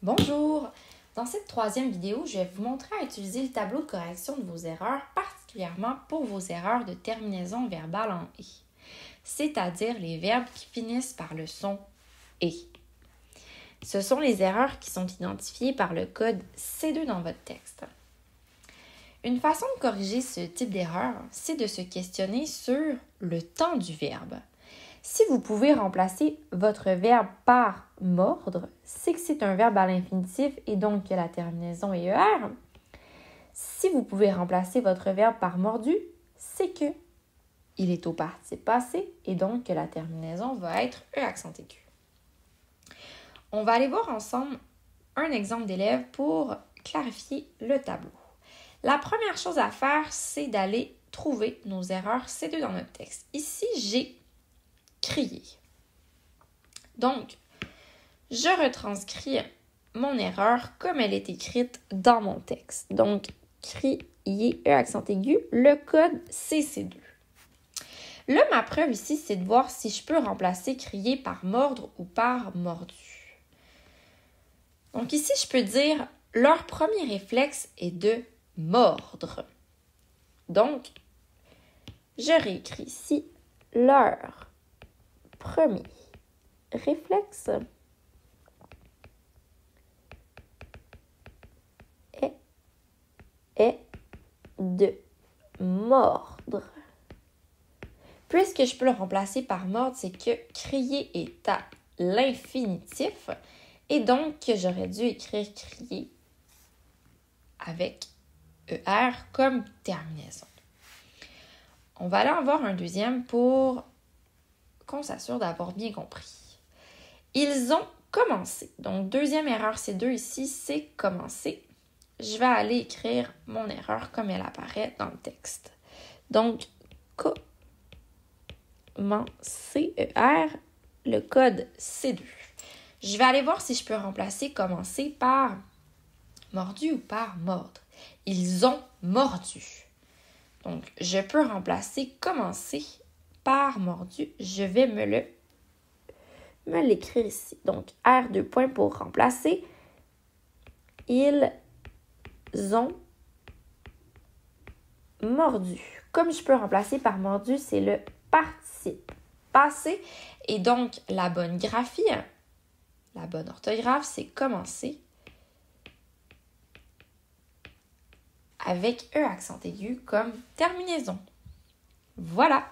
Bonjour! Dans cette troisième vidéo, je vais vous montrer à utiliser le tableau de correction de vos erreurs, particulièrement pour vos erreurs de terminaison verbale en « et », c'est-à-dire les verbes qui finissent par le son « et ». Ce sont les erreurs qui sont identifiées par le code C2 dans votre texte. Une façon de corriger ce type d'erreur, c'est de se questionner sur le temps du verbe. Si vous pouvez remplacer votre verbe par « mordre », c'est que c'est un verbe à l'infinitif et donc que la terminaison est ER. Si vous pouvez remplacer votre verbe par « mordu », c'est que il est au participe passé et donc que la terminaison va être E accent aigu. On va aller voir ensemble un exemple d'élève pour clarifier le tableau. La première chose à faire, c'est d'aller trouver nos erreurs C2 dans notre texte. Ici, j'ai crier. Donc, je retranscris mon erreur comme elle est écrite dans mon texte. Donc, crier, E accent aigu, le code c'est C2. Là, ma preuve ici, c'est de voir si je peux remplacer crier par mordre ou par mordu. Donc ici, je peux dire, leur premier réflexe est de mordre. Donc, je réécris ici, leur premier réflexe est de mordre. Puisque je peux le remplacer par mordre, c'est que crier est à l'infinitif et donc j'aurais dû écrire crier avec ER comme terminaison. On va aller en voir un deuxième pour qu'on s'assure d'avoir bien compris. Ils ont commencé. Donc, deuxième erreur C2 ici, c'est commencer. Je vais aller écrire mon erreur comme elle apparaît dans le texte. Donc, commencer, ER, le code C2. Je vais aller voir si je peux remplacer commencer par mordu ou par mordre. Ils ont mordu. Donc, je peux remplacer commencer par mordu. Je vais me l'écrire ici. Donc, R, 2 points pour remplacer. Ils ont mordu. Comme je peux remplacer par mordu, c'est le participe passé. Et donc, la bonne graphie, la bonne orthographe, c'est commencer avec E accent aigu comme terminaison. Voilà!